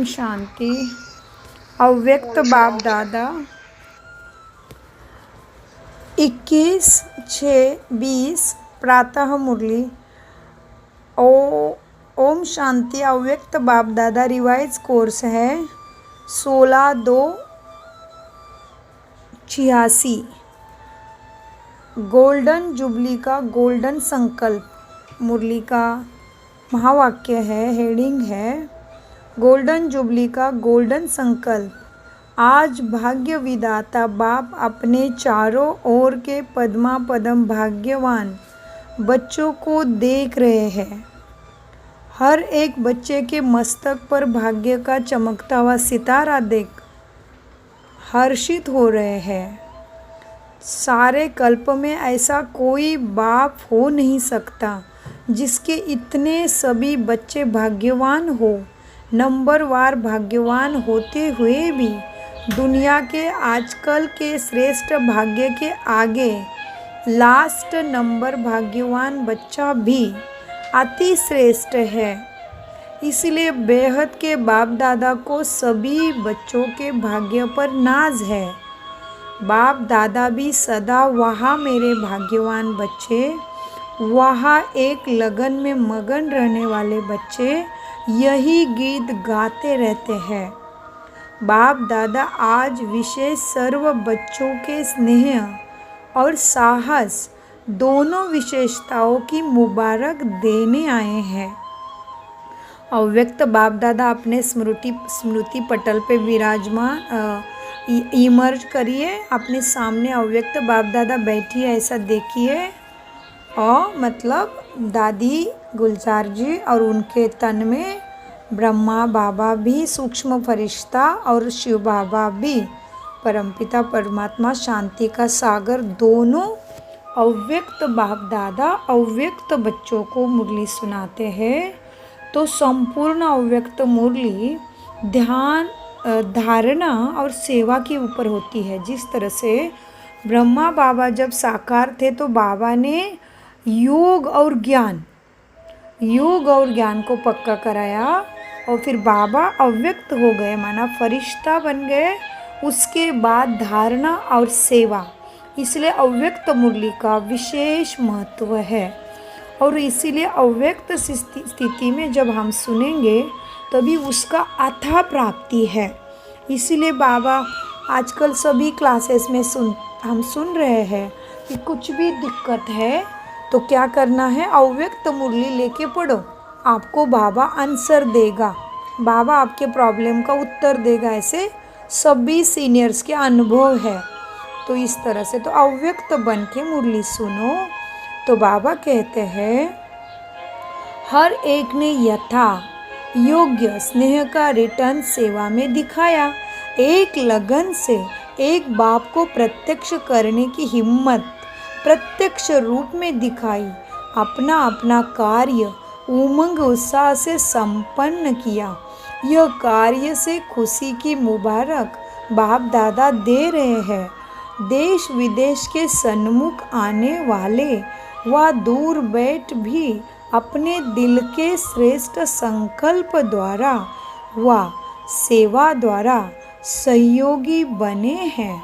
शांति। अव्यक्त बाप दादा 21/6/20 प्रातः मुरली। ओम शांति। अव्यक्त बाप दादा रिवाइज कोर्स है 16/2/86। गोल्डन जुबली का गोल्डन संकल्प मुरली का महावाक्य है, हेडिंग है गोल्डन जुबली का गोल्डन संकल्प। आज भाग्य विधाता बाप अपने चारों ओर के पद्मा पदम भाग्यवान बच्चों को देख रहे हैं। हर एक बच्चे के मस्तक पर भाग्य का चमकता हुआ सितारा देख हर्षित हो रहे हैं। सारे कल्प में ऐसा कोई बाप हो नहीं सकता जिसके इतने सभी बच्चे भाग्यवान हो। नंबरवार भाग्यवान होते हुए भी दुनिया के आजकल के श्रेष्ठ भाग्य के आगे लास्ट नंबर भाग्यवान बच्चा भी अति श्रेष्ठ है। इसलिए बेहद के बाप दादा को सभी बच्चों के भाग्य पर नाज है। बाप दादा भी सदा वहाँ मेरे भाग्यवान बच्चे, वहाँ एक लगन में मगन रहने वाले बच्चे यही गीत गाते रहते हैं। बाप दादा आज विशेष सर्व बच्चों के स्नेह और साहस दोनों विशेषताओं की मुबारक देने आए हैं। अव्यक्त बाप दादा अपने स्मृति पटल पे विराजमान इमर्ज करिए। अपने सामने अव्यक्त बाप दादा बैठिए, ऐसा देखिए। और मतलब दादी गुलजार जी और उनके तन में ब्रह्मा बाबा भी सूक्ष्म फरिश्ता और शिव बाबा भी परमपिता परमात्मा शांति का सागर दोनों अव्यक्त बाप दादा अव्यक्त बच्चों को मुरली सुनाते हैं। तो संपूर्ण अव्यक्त मुरली ध्यान धारणा और सेवा के ऊपर होती है। जिस तरह से ब्रह्मा बाबा जब साकार थे तो बाबा ने योग और ज्ञान को पक्का कराया और फिर बाबा अव्यक्त हो गए, माना फरिश्ता बन गए। उसके बाद धारणा और सेवा, इसलिए अव्यक्त मुरली का विशेष महत्व है। और इसीलिए अव्यक्त स्थिति में जब हम सुनेंगे तभी उसका अथाह प्राप्ति है। इसीलिए बाबा आजकल सभी क्लासेस में हम सुन रहे हैं कि कुछ भी दिक्कत है तो क्या करना है, अव्यक्त मुरली लेके पढ़ो, आपको बाबा आंसर देगा, बाबा आपके प्रॉब्लम का उत्तर देगा। ऐसे सभी सीनियर्स के अनुभव है। तो इस तरह से तो अव्यक्त बन के मुरली सुनो। तो बाबा कहते हैं हर एक ने यथा योग्य स्नेह का रिटर्न सेवा में दिखाया। एक लगन से एक बाप को प्रत्यक्ष करने की हिम्मत प्रत्यक्ष रूप में दिखाई। अपना अपना कार्य उमंग उत्साह से संपन्न किया। यह कार्य से खुशी की मुबारक बाप दादा दे रहे हैं। देश विदेश के सन्मुख आने वाले व दूर बैठ भी अपने दिल के श्रेष्ठ संकल्प द्वारा व सेवा द्वारा सहयोगी बने हैं।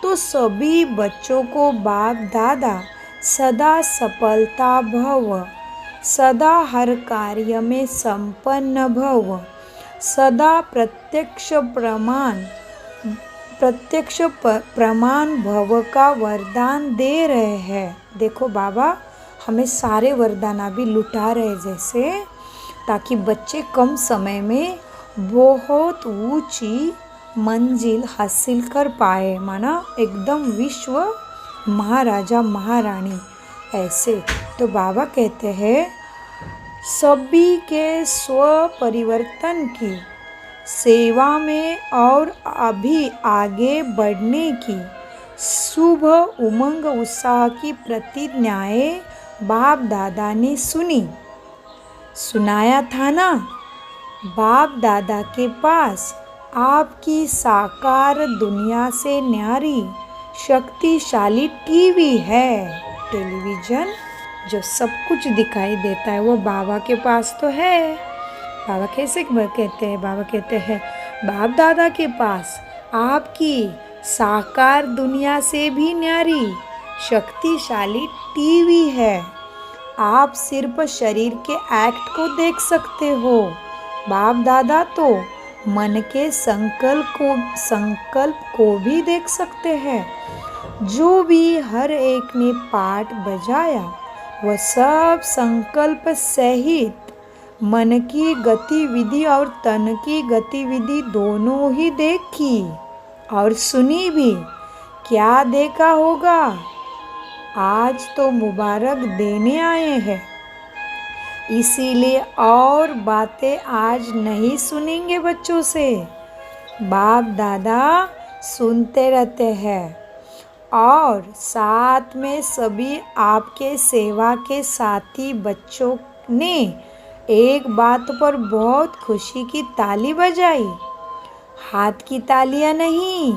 तो सभी बच्चों को बाप दादा सदा सफलता भव, सदा हर कार्य में संपन्न भव, सदा प्रत्यक्ष प्रमाण भव का वरदान दे रहे हैं। देखो बाबा हमें सारे वरदाना भी लुटा रहे जैसे, ताकि बच्चे कम समय में बहुत ऊंची मंजिल हासिल कर पाए, माना एकदम विश्व महाराजा महारानी ऐसे। तो बाबा कहते हैं सभी के स्व परिवर्तन की सेवा में और अभी आगे बढ़ने की शुभ उमंग उत्साह की प्रतिज्ञाएं बाप दादा ने सुनाया था ना। बाप दादा के पास आपकी साकार दुनिया से न्यारी शक्तिशाली टीवी है। टेलीविज़न जो सब कुछ दिखाई देता है वो बाबा के पास तो है। बाबा कैसे कहते हैं? बाबा कहते हैं बाप दादा के पास आपकी साकार दुनिया से भी न्यारी शक्तिशाली टीवी है। आप सिर्फ शरीर के एक्ट को देख सकते हो, बाप दादा तो मन के संकल्प को भी देख सकते हैं। जो भी हर एक ने पाठ बजाया वह सब संकल्प सहित मन की गतिविधि और तन की गतिविधि दोनों ही देखी और सुनी भी। क्या देखा होगा? आज तो मुबारक देने आए हैं, इसीलिए और बातें आज नहीं सुनेंगे बच्चों से। बाप दादा सुनते रहते हैं और साथ में सभी आपके सेवा के साथी बच्चों ने एक बात पर बहुत खुशी की ताली बजाई। हाथ की तालियां नहीं,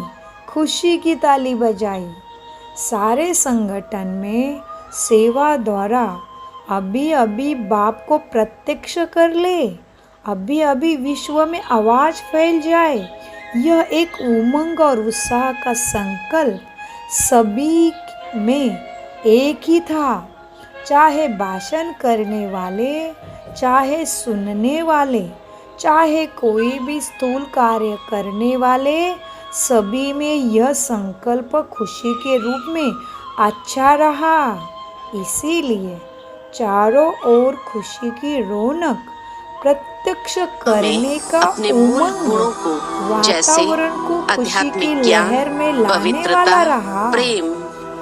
खुशी की ताली बजाई। सारे संगठन में सेवा द्वारा अभी अभी बाप को प्रत्यक्ष कर ले, अभी अभी विश्व में आवाज़ फैल जाए। यह एक उमंग और उत्साह का संकल्प सभी में एक ही था। चाहे भाषण करने वाले, चाहे सुनने वाले, चाहे कोई भी स्थूल कार्य करने वाले, सभी में यह संकल्प खुशी के रूप में अच्छा रहा। इसीलिए चारों ओर खुशी की रौनक प्रत्यक्ष करने का उमंग वातावरण को खुशी की लहर में लाने वाला रहा। प्रेम,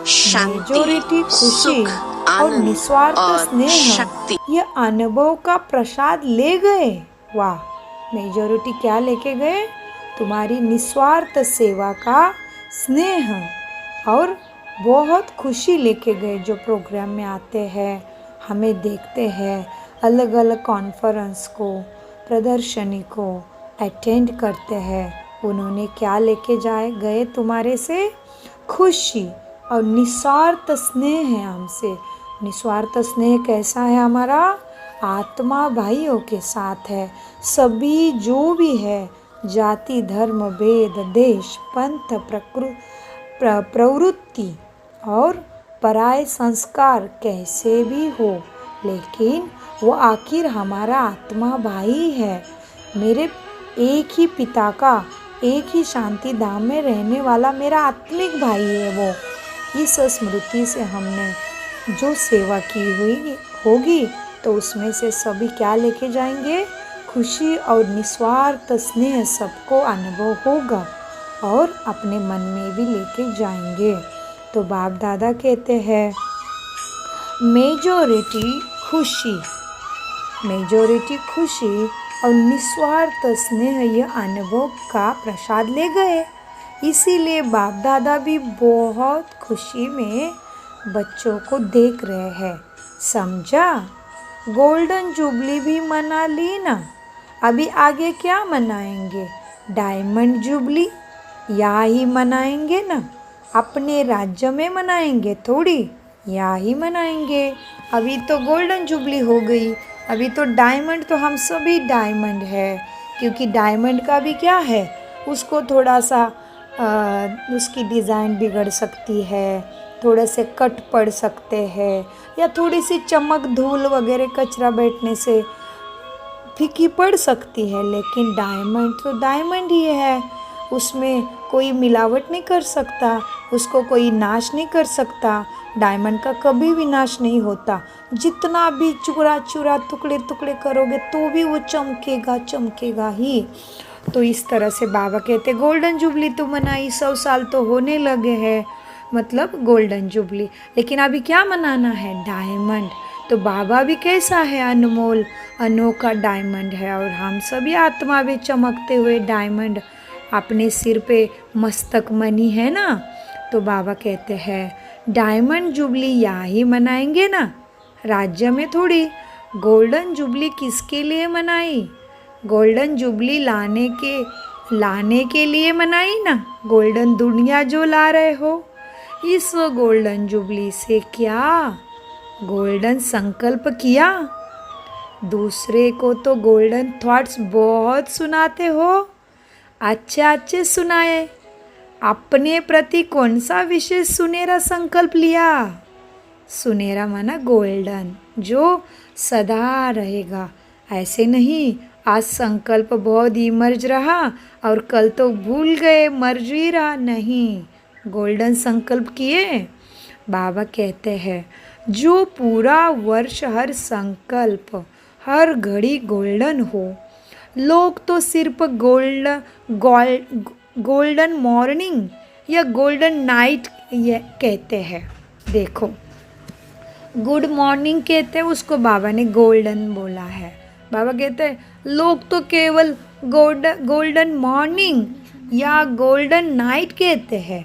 शांति, मेजॉरिटी खुशी और निस्वार्थ स्नेह यह अनुभव का प्रसाद ले गए। वाह! मेजॉरिटी क्या लेके गए? तुम्हारी निस्वार्थ सेवा का स्नेह और बहुत खुशी लेके गए। जो प्रोग्राम में आते हैं, हमें देखते हैं, अलग अलग कॉन्फ्रेंस को, प्रदर्शनी को अटेंड करते हैं, उन्होंने क्या लेके गए तुम्हारे से? खुशी और निस्वार्थ स्नेह है हमसे। निस्वार्थ स्नेह कैसा है हमारा? आत्मा भाइयों के साथ है। सभी जो भी है, जाति धर्म भेद देश पंथ प्रवृत्ति और पराय संस्कार कैसे भी हो, लेकिन वो आखिर हमारा आत्मा भाई है। मेरे एक ही पिता का, एक ही शांति धाम में रहने वाला मेरा आत्मिक भाई है वो। इस स्मृति से हमने जो सेवा की हुई होगी तो उसमें से सभी क्या लेके जाएंगे? खुशी और निस्वार्थ स्नेह सबको अनुभव होगा और अपने मन में भी लेके जाएंगे। तो बाप दादा कहते हैं मेजॉरिटी खुशी और निस्वार्थ स्नेह यह अनुभव का प्रसाद ले गए। इसीलिए बाप दादा भी बहुत खुशी में बच्चों को देख रहे हैं। समझा? गोल्डन जुबली भी मना ली ना, अभी आगे क्या मनाएंगे? डायमंड जुबली या ही मनाएंगे ना, अपने राज्य में मनाएंगे थोड़ी, या ही मनाएंगे। अभी तो गोल्डन जुबली हो गई, अभी तो डायमंड, तो हम सभी डायमंड है। क्योंकि डायमंड का भी क्या है, उसको थोड़ा सा उसकी डिज़ाइन बिगड़ सकती है, थोड़े से कट पड़ सकते हैं, या थोड़ी सी चमक धूल वगैरह कचरा बैठने से फीकी पड़ सकती है। लेकिन डायमंड तो डायमंड ही है, उसमें कोई मिलावट नहीं कर सकता, उसको कोई नाश नहीं कर सकता। डायमंड का कभी भी नाश नहीं होता। जितना भी चूरा चूरा टुकड़े टुकड़े करोगे तो भी वो चमकेगा ही। तो इस तरह से बाबा कहते गोल्डन जुबली तो मनाई, 100 साल तो होने लगे हैं, मतलब गोल्डन जुबली। लेकिन अभी क्या मनाना है? डायमंड। तो बाबा भी कैसा है? अनमोल अनोखा डायमंड है। और हम सभी आत्मा भी चमकते हुए डायमंड, अपने सिर पे मस्तक मणि है ना। तो बाबा कहते हैं डायमंड जुबली यहाँ ही मनाएंगे ना, राज्य में थोड़ी। गोल्डन जुबली किसके लिए मनाई? गोल्डन जुबली लाने के लिए मनाई ना, गोल्डन दुनिया जो ला रहे हो। इस गोल्डन जुबली से क्या गोल्डन संकल्प किया? दूसरे को तो गोल्डन थॉट्स बहुत सुनाते हो, अच्छे अच्छे सुनाए। अपने प्रति कौन सा विशेष सुनहरा संकल्प लिया? सुनहरा माना गोल्डन, जो सदा रहेगा। ऐसे नहीं आज संकल्प बहुत इमर्ज रहा और कल तो भूल गए, मर्ज ही रहा। नहीं, गोल्डन संकल्प किए। बाबा कहते हैं जो पूरा वर्ष हर संकल्प हर घड़ी गोल्डन हो। लोग तो सिर्फ गोल्डन मॉर्निंग या गोल्डन नाइट ये कहते हैं। देखो, गुड मॉर्निंग कहते हैं, उसको बाबा ने गोल्डन बोला है। बाबा कहते हैं लोग तो केवल गोल्डन मॉर्निंग या गोल्डन नाइट कहते हैं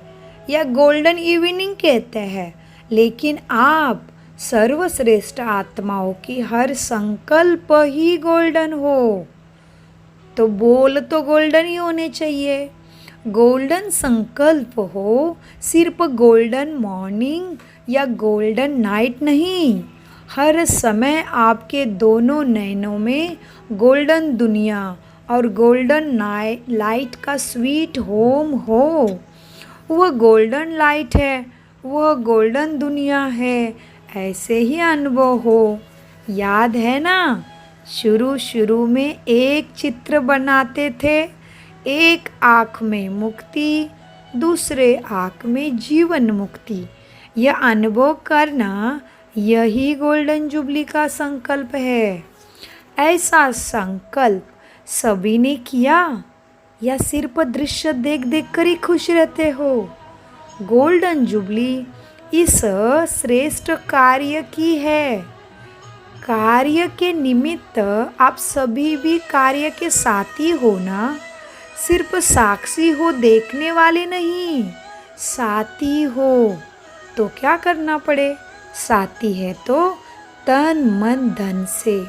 या गोल्डन इवनिंग कहते हैं, लेकिन आप सर्वश्रेष्ठ आत्माओं की हर संकल्प ही गोल्डन हो। तो बोल तो गोल्डन ही होने चाहिए। गोल्डन संकल्प हो, सिर्फ गोल्डन मॉर्निंग या गोल्डन नाइट नहीं। हर समय आपके दोनों नैनों में गोल्डन दुनिया और गोल्डन लाइट का स्वीट होम हो। वह गोल्डन लाइट है, वह गोल्डन दुनिया है, ऐसे ही अनुभव हो। याद है ना, शुरू में एक चित्र बनाते थे, एक आँख में मुक्ति, दूसरे आँख में जीवन मुक्ति। यह अनुभव करना, यही गोल्डन जुबली का संकल्प है। ऐसा संकल्प सभी ने किया या सिर्फ दृश्य देख देख कर ही खुश रहते हो? गोल्डन जुबली इस श्रेष्ठ कार्य की है। कार्य के निमित्त आप सभी भी कार्य के साथी हो ना। सिर्फ साक्षी हो, देखने वाले नहीं, साथी हो। तो क्या करना पड़े? साथी है तो तन मन धन से,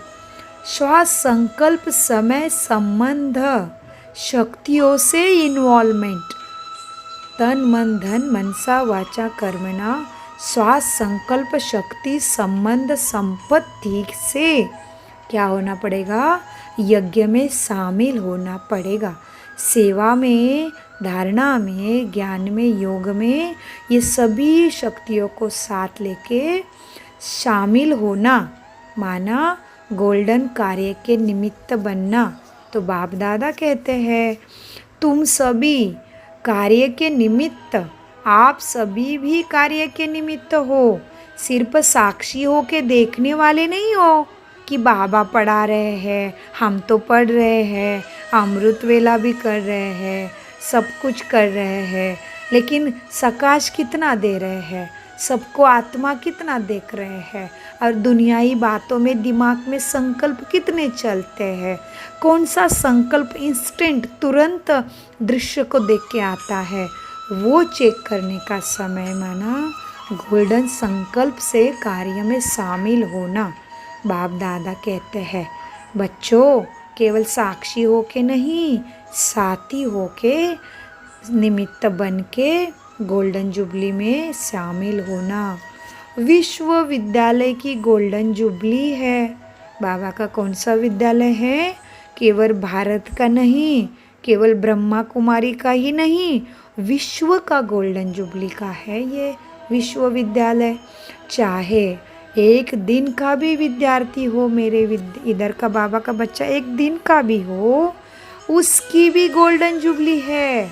श्वास संकल्प समय संबंध शक्तियों से इन्वॉल्वमेंट। तन मन धन मनसा वाचा कर्मणा, श्वास संकल्प शक्ति संबंध संपत्ति से क्या होना पड़ेगा? यज्ञ में शामिल होना पड़ेगा। सेवा में, धारणा में, ज्ञान में, योग में, ये सभी शक्तियों को साथ लेके शामिल होना, माना गोल्डन कार्य के निमित्त बनना। तो बाप दादा कहते हैं तुम सभी कार्य के निमित्त, आप सभी भी कार्य के निमित्त हो। सिर्फ साक्षी हो के देखने वाले नहीं हो कि बाबा पढ़ा रहे हैं, हम तो पढ़ रहे हैं, अमृत वेला भी कर रहे हैं, सब कुछ कर रहे हैं, लेकिन सकाश कितना दे रहे हैं, सबको आत्मा कितना देख रहे हैं, और दुनियाई बातों में दिमाग में संकल्प कितने चलते हैं। कौन सा संकल्प इंस्टेंट तुरंत दृश्य को देख के आता है, वो चेक करने का समय माना गोल्डन संकल्प से कार्य में शामिल होना। बाप दादा कहते हैं बच्चों, केवल साक्षी होके नहीं, साथी होके, निमित्त बन के गोल्डन जुबली में शामिल होना। विश्वविद्यालय की गोल्डन जुबली है। बाबा का कौन सा विद्यालय है? केवल भारत का नहीं, केवल ब्रह्मा कुमारी का ही नहीं, विश्व का गोल्डन जुबली का है ये विश्वविद्यालय। चाहे एक दिन का भी विद्यार्थी हो, मेरे इधर का बाबा का बच्चा एक दिन का भी हो, उसकी भी गोल्डन जुबली है।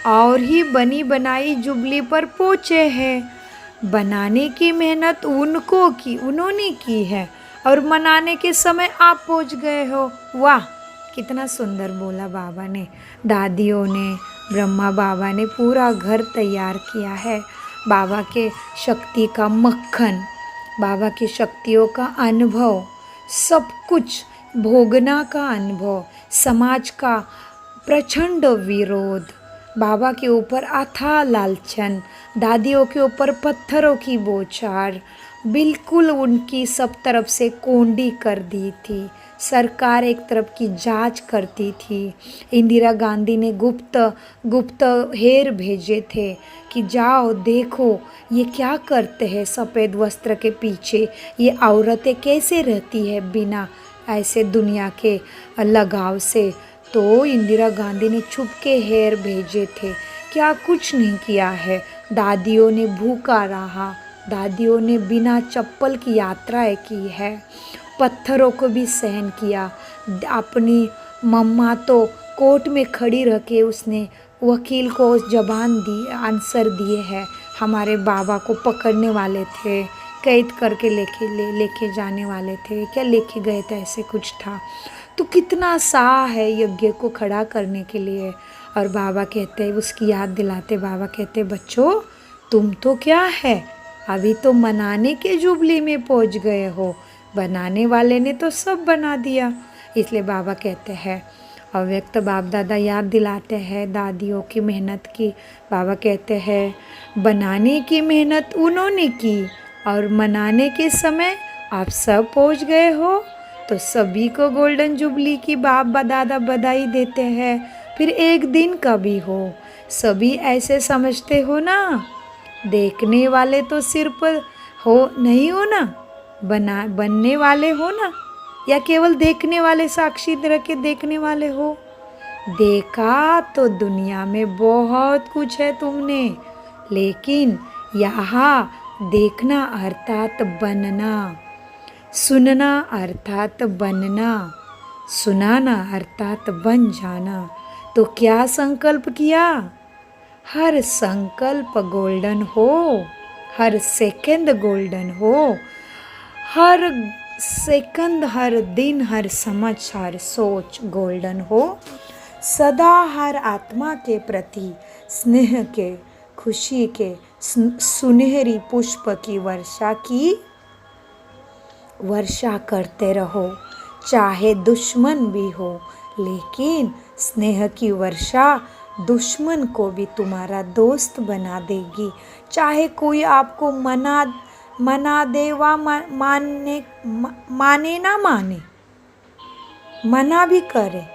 और ही बनी बनाई जुबली पर पहुँचे हैं। बनाने की मेहनत उन्होंने की है, और मनाने के समय आप पहुँच गए हो। वाह, कितना सुंदर बोला बाबा ने। दादियों ने, ब्रह्मा बाबा ने पूरा घर तैयार किया है। बाबा के शक्ति का मक्खन, बाबा की शक्तियों का अनुभव, सब कुछ भोगना का अनुभव, समाज का प्रचंड विरोध, बाबा के ऊपर अथाह लालचन, दादियों के ऊपर पत्थरों की बौछार, बिल्कुल उनकी सब तरफ से कोंडी कर दी थी। सरकार एक तरफ की जांच करती थी। इंदिरा गांधी ने गुप्त गुप्त हेर भेजे थे कि जाओ देखो ये क्या करते हैं सफ़ेद वस्त्र के पीछे, ये औरतें कैसे रहती है बिना ऐसे दुनिया के लगाव से। तो इंदिरा गांधी ने छुप के हेर भेजे थे, क्या कुछ नहीं किया है। दादियों ने भूखा रहा, दादियों ने बिना चप्पल की यात्राएं की है, पत्थरों को भी सहन किया। अपनी मम्मा तो कोर्ट में खड़ी रह के उसने वकील को जबान दी, आंसर दिए हैं। हमारे बाबा को पकड़ने वाले थे, कैद करके लेके जाने वाले थे, क्या लेके गए थे ऐसे कुछ था। तो कितना सा है यज्ञ को खड़ा करने के लिए। और बाबा कहते, उसकी याद दिलाते बाबा कहते, बच्चों तुम तो क्या है, अभी तो मनाने के जुबली में पहुंच गए हो, बनाने वाले ने तो सब बना दिया। इसलिए बाबा कहते हैं, अव्यक्त बाप दादा याद दिलाते हैं दादियों की मेहनत की। बाबा कहते हैं बनाने की मेहनत उन्होंने की और मनाने के समय आप सब पहुंच गए हो। तो सभी को गोल्डन जुबली की बाप दादा बधाई देते हैं। फिर एक दिन का भी हो, सभी ऐसे समझते हो ना, देखने वाले तो सिर्फ हो नहीं हो ना, बनने वाले हो ना, या केवल देखने वाले, साक्षी रह के देखने वाले हो। देखा तो दुनिया में बहुत कुछ है तुमने, लेकिन यहाँ देखना अर्थात बनना, सुनना अर्थात बनना, सुनाना अर्थात बन जाना। तो क्या संकल्प किया? हर संकल्प गोल्डन हो, हर सेकंड गोल्डन हो, हर सेकंड, हर दिन, हर समझ, हर सोच गोल्डन हो। सदा हर आत्मा के प्रति स्नेह के, खुशी के सुनहरी पुष्प की वर्षा करते रहो। चाहे दुश्मन भी हो, लेकिन स्नेह की वर्षा दुश्मन को भी तुम्हारा दोस्त बना देगी। चाहे कोई आपको मना दे व माने ना माने, मना भी करे,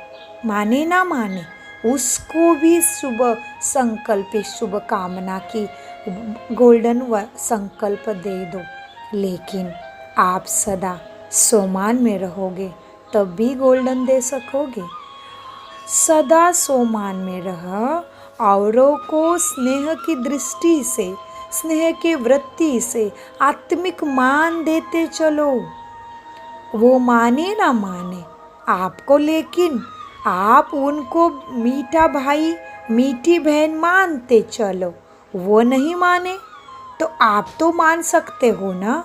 माने ना माने, उसको भी शुभ संकल्प, शुभ कामना की गोल्डन संकल्प दे दो। लेकिन आप सदा सोमान में रहोगे तब भी गोल्डन दे सकोगे। सदा सोमान में रह, औरों को स्नेह की दृष्टि से, स्नेह की वृत्ति से आत्मिक मान देते चलो। वो माने ना माने आपको, लेकिन आप उनको मीठा भाई मीठी बहन मानते चलो। वो नहीं माने तो आप तो मान सकते हो ना।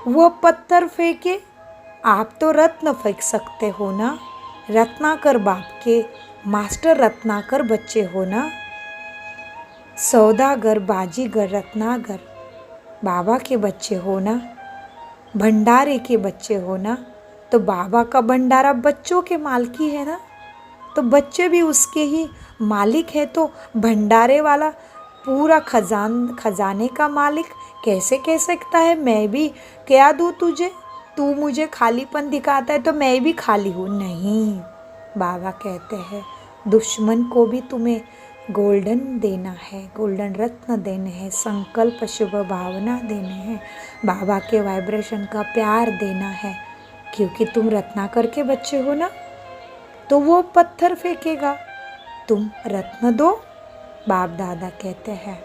वो पत्थर फेंके, आप तो रत्न फेंक सकते हो ना। रत्नाकर बाप के मास्टर रत्नाकर बच्चे हो ना। सौदागर, बाजीगर, रत्नागर बाबा के बच्चे हो ना, भंडारे के बच्चे हो ना। तो बाबा का भंडारा बच्चों के मालकी है ना, तो बच्चे भी उसके ही मालिक है। तो भंडारे वाला पूरा खजाने का मालिक कैसे कह सकता है मैं भी क्या दूँ तुझे, तू मुझे खालीपन दिखाता है तो मैं भी खाली हूँ? नहीं, बाबा कहते हैं दुश्मन को भी तुम्हें गोल्डन देना है, गोल्डन रत्न देने हैं, संकल्प शुभ भावना देने हैं, बाबा के वाइब्रेशन का प्यार देना है। क्योंकि तुम रत्नाकर के बच्चे हो ना, तो वो पत्थर फेंकेगा, तुम रत्न दो। बाप दादा कहते हैं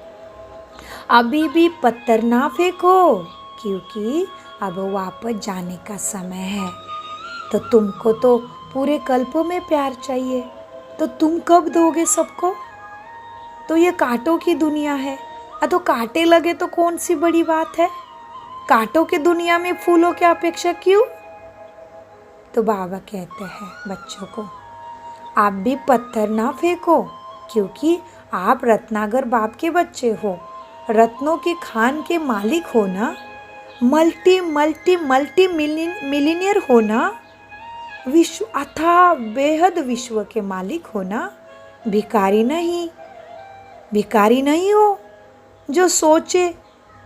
अभी भी पत्थर ना फेंको, क्योंकि अब वापस जाने का समय है। तो तुमको तो पूरे कल्पों में प्यार चाहिए, तो तुम कब दोगे सबको? तो ये कांटों की दुनिया है। तो कांटे लगे तो कौन सी बड़ी बात है? कांटों की दुनिया में फूलों की अपेक्षा क्यों? तो बाबा कहते हैं बच्चों को आप भी पत्थर ना फेंको, क्योंकि आप रत्नागर बाप के बच्चे हो, रत्नों की खान के मालिक हो ना, मल्टी मिलीनियर हो ना, विश्व अथाह बेहद विश्व के मालिक हो ना। भिखारी नहीं हो जो सोचे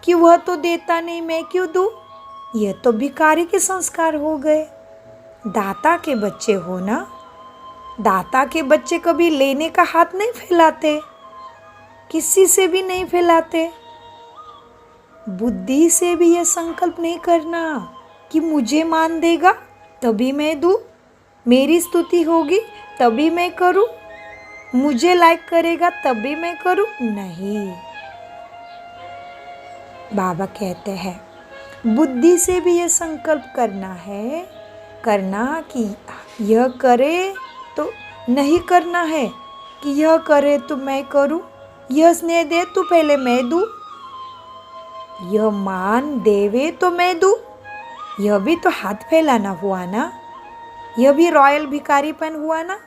कि वह तो देता नहीं, मैं क्यों दूँ? यह तो भिखारी के संस्कार हो गए। दाता के बच्चे हो ना, दाता के बच्चे कभी लेने का हाथ नहीं फैलाते, किसी से भी नहीं फैलाते। बुद्धि से भी यह संकल्प नहीं करना कि मुझे मान देगा तभी मैं दूँ, मेरी स्तुति होगी तभी मैं करूँ, मुझे लाइक करेगा तभी मैं करूँ। नहीं, बाबा कहते हैं बुद्धि से भी यह संकल्प करना है, करना कि यह करे तो नहीं करना है कि यह करे तो मैं करूँ, यह स्नेह दे तो पहले मैं दूँ, यह मान देवे तो मैं दूँ। यह भी तो हाथ फैलाना हुआ ना, यह भी रॉयल भिखारीपन हुआ ना।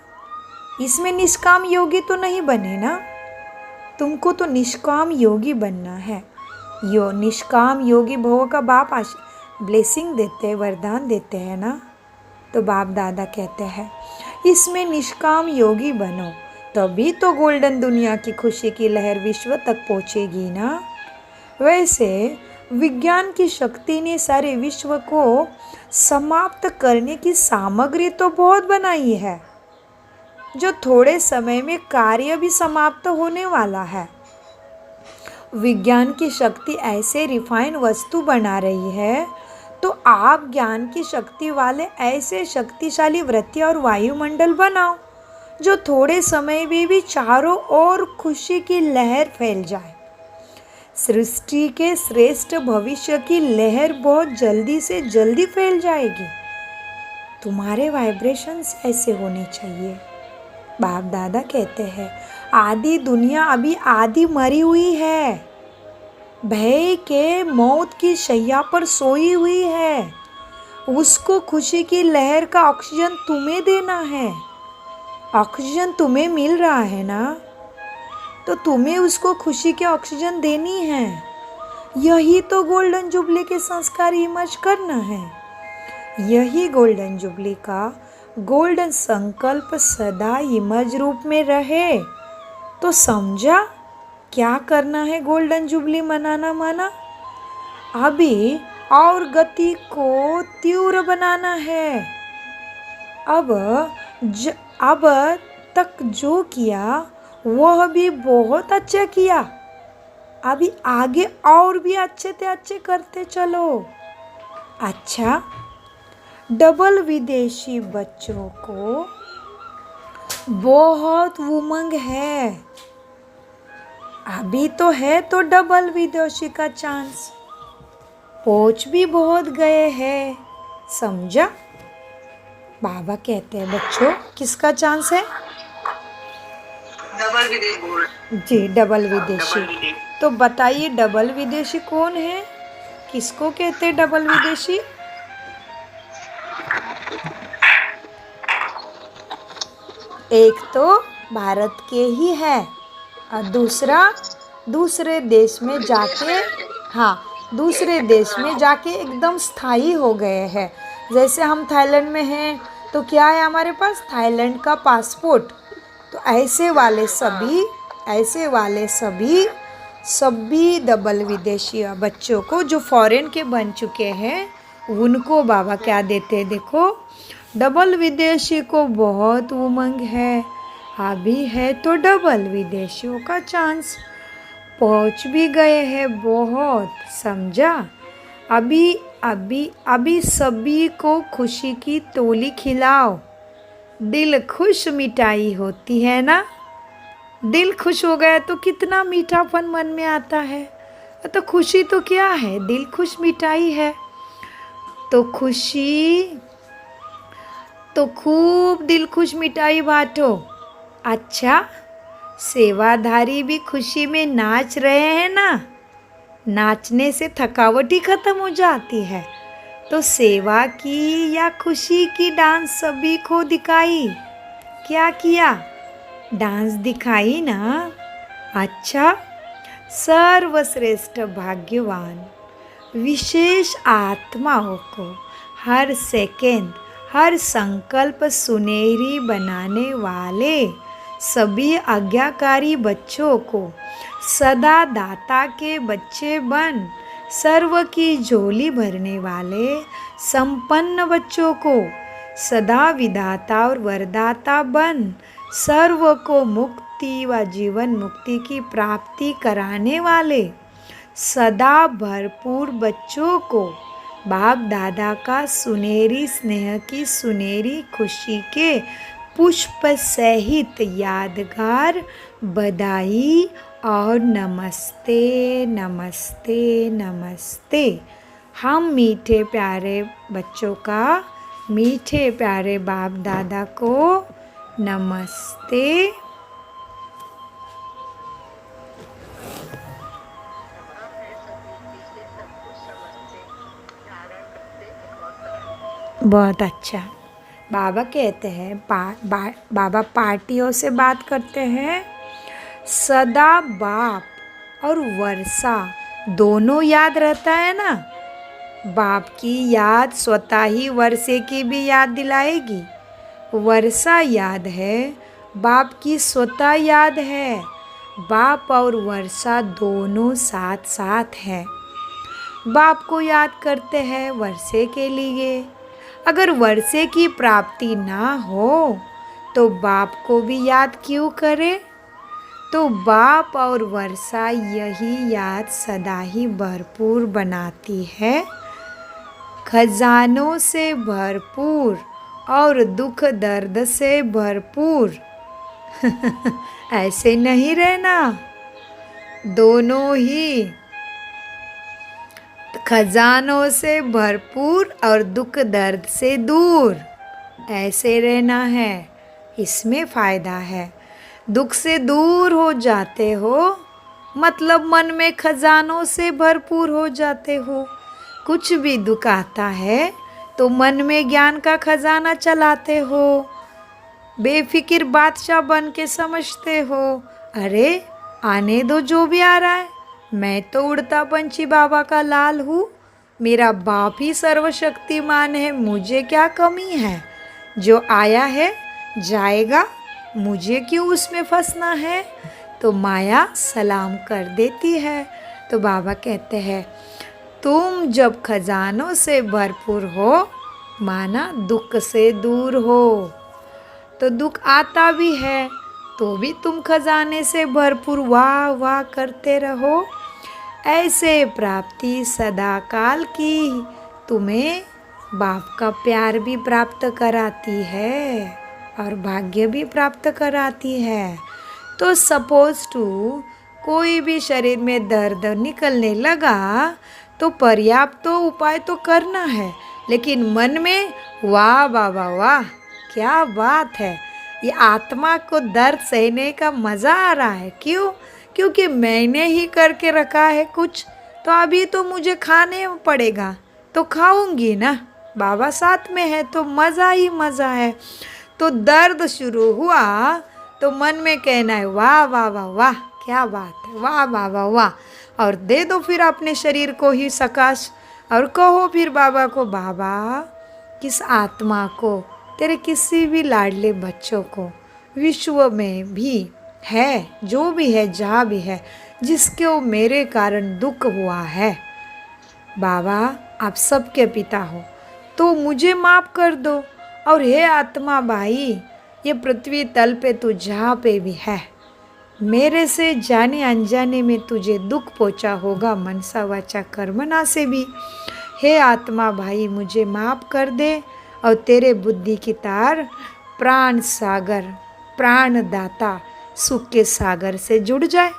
इसमें निष्काम योगी तो नहीं बने ना, तुमको तो निष्काम योगी बनना है। यो निष्काम योगी भव का बाप ब्लेसिंग देते हैं, वरदान देते हैं ना। तो बाप दादा कहते हैं इसमें निष्काम योगी बनो, तभी तो गोल्डन दुनिया की खुशी की लहर विश्व तक पहुँचेगी ना। वैसे विज्ञान की शक्ति ने सारे विश्व को समाप्त करने की सामग्री तो बहुत बनाई है, जो थोड़े समय में कार्य भी समाप्त होने वाला है। विज्ञान की शक्ति ऐसे रिफाइन वस्तु बना रही है, तो आप ज्ञान की शक्ति वाले ऐसे शक्तिशाली वृत्ति और वायुमंडल बनाओ, जो थोड़े समय में भी चारों ओर खुशी की लहर फैल जाए। सृष्टि के श्रेष्ठ भविष्य की लहर बहुत जल्दी से जल्दी फैल जाएगी। तुम्हारे वाइब्रेशंस ऐसे होने चाहिए। बाप दादा कहते हैं आधी दुनिया अभी आधी मरी हुई है, भय के मौत की शैया पर सोई हुई है। उसको खुशी की लहर का ऑक्सीजन तुम्हें देना है। ऑक्सीजन तुम्हें मिल रहा है ना, तो तुम्हें उसको खुशी के ऑक्सीजन देनी है। यही तो गोल्डन जुबली के संस्कार इमर्ज करना है। यही गोल्डन जुबली का गोल्डन संकल्प सदा इमर्ज रूप में रहे। तो समझा क्या करना है गोल्डन जुबली मनाना माना? अभी और गति को तीव्र बनाना है। अब तक जो किया वह भी बहुत अच्छा किया, अभी आगे और भी अच्छे से अच्छे करते चलो। अच्छा, डबल विदेशी बच्चों को बहुत उमंग है, अभी तो है तो डबल विदेशी का चांस, पहुंच भी बहुत गए हैं। समझा? बाबा कहते हैं बच्चों किसका चांस है? डबल विदेशी। जी, डबल विदेशी। तो बताइए डबल विदेशी कौन है, किसको कहते हैं डबल विदेशी? एक तो भारत के ही है और दूसरा दूसरे देश में जाके, दूसरे देश में जाके एकदम स्थायी हो गए हैं। जैसे हम थाईलैंड में हैं तो क्या है हमारे पास? थाईलैंड का पासपोर्ट। तो ऐसे वाले सभी डबल विदेशी बच्चों को जो फॉरेन के बन चुके हैं, उनको बाबा क्या देते हैं? देखो, डबल विदेशी को बहुत उमंग है, अभी है तो डबल विदेशियों का चांस, पहुंच भी गए हैं बहुत। समझा? अभी सभी को खुशी की तोली खिलाओ। दिल खुश मिठाई होती है ना, दिल खुश हो गया तो कितना मीठापन मन में आता है। तो खुशी तो क्या है? दिल खुश मिठाई है। तो खुशी तो खूब दिल खुश मिठाई बांटो। अच्छा, सेवाधारी भी खुशी में नाच रहे हैं ना, नाचने से थकावट ही खत्म हो जाती है। तो सेवा की या खुशी की डांस सभी को दिखाई। क्या किया? डांस दिखाई ना। अच्छा, सर्वश्रेष्ठ भाग्यवान विशेष आत्माओं को हर सेकंड हर संकल्प सुनहरी बनाने वाले सभी आज्ञाकारी बच्चों को सदा दाता के बच्चे बन, सर्व की झोली भरने वाले संपन्न बच्चों को सदा विधाता और वरदाता बन, सर्व को मुक्ति व जीवन मुक्ति की प्राप्ति कराने वाले सदा भरपूर बच्चों को बाप दादा का सुनहरी स्नेह की सुनहरी खुशी के पुष्प सहित यादगार बधाई और नमस्ते नमस्ते नमस्ते। हम मीठे प्यारे बच्चों का मीठे प्यारे बाप दादा को नमस्ते। बहुत अच्छा। बाबा कहते हैं बाबा पार्टियों से बात करते हैं। सदा बाप और वर्षा दोनों याद रहता है ना। बाप की याद स्वतः ही वर्षे की भी याद दिलाएगी। वर्षा याद है, बाप की स्वतः याद है। बाप और वर्षा दोनों साथ साथ हैं। बाप को याद करते हैं वर्षे के लिए। अगर वर्षे की प्राप्ति ना हो तो बाप को भी याद क्यों करे। तो बाप और वर्षा यही याद सदा ही भरपूर बनाती है। खजानों से भरपूर और दुख दर्द से भरपूर ऐसे नहीं रहना। दोनों ही खजानों से भरपूर और दुख दर्द से दूर ऐसे रहना है। इसमें फ़ायदा है। दुख से दूर हो जाते हो मतलब मन में खजानों से भरपूर हो जाते हो। कुछ भी दुख आता है तो मन में ज्ञान का खजाना चलाते हो। बेफिक्र बादशाह बन के समझते हो, अरे आने दो जो भी आ रहा है, मैं तो उड़ता पंछी बाबा का लाल हूँ। मेरा बाप ही सर्वशक्तिमान है, मुझे क्या कमी है। जो आया है जाएगा, मुझे क्यों उसमें फंसना है। तो माया सलाम कर देती है। तो बाबा कहते हैं तुम जब खजानों से भरपूर हो माना दुख से दूर हो। तो दुख आता भी है तो भी तुम खजाने से भरपूर वाह वाह करते रहो। ऐसे प्राप्ति सदा काल की तुम्हें बाप का प्यार भी प्राप्त कराती है और भाग्य भी प्राप्त कराती है। तो सपोज टू कोई भी शरीर में दर्द निकलने लगा तो पर्याप्त तो उपाय तो करना है, लेकिन मन में वाह बाबा वाह क्या बात है, ये आत्मा को दर्द सहने का मज़ा आ रहा है। क्यों? क्योंकि मैंने ही करके रखा है कुछ, तो अभी तो मुझे खाने पड़ेगा, तो खाऊंगी ना। बाबा साथ में है तो मज़ा ही मज़ा है। तो दर्द शुरू हुआ तो मन में कहना है वाह वाह वाह वाह क्या बात है, वाह वाह वाह वाह, और दे दो फिर अपने शरीर को ही सकाश और कहो फिर बाबा को, बाबा किस आत्मा को, तेरे किसी भी लाडले बच्चों को विश्व में भी है, जो भी है जहाँ भी है, जिसको मेरे कारण दुख हुआ है, बाबा आप सबके पिता हो तो मुझे माफ़ कर दो। और हे आत्मा भाई, ये पृथ्वी तल पे तू जहाँ पे भी है, मेरे से जाने अनजाने में तुझे दुख पहुँचा होगा मनसा वाचा कर्मना से भी। हे आत्मा भाई मुझे माफ़ कर दे और तेरे बुद्धि की तार प्राण सागर प्राण दाता सुख के सागर से जुड़ जाए।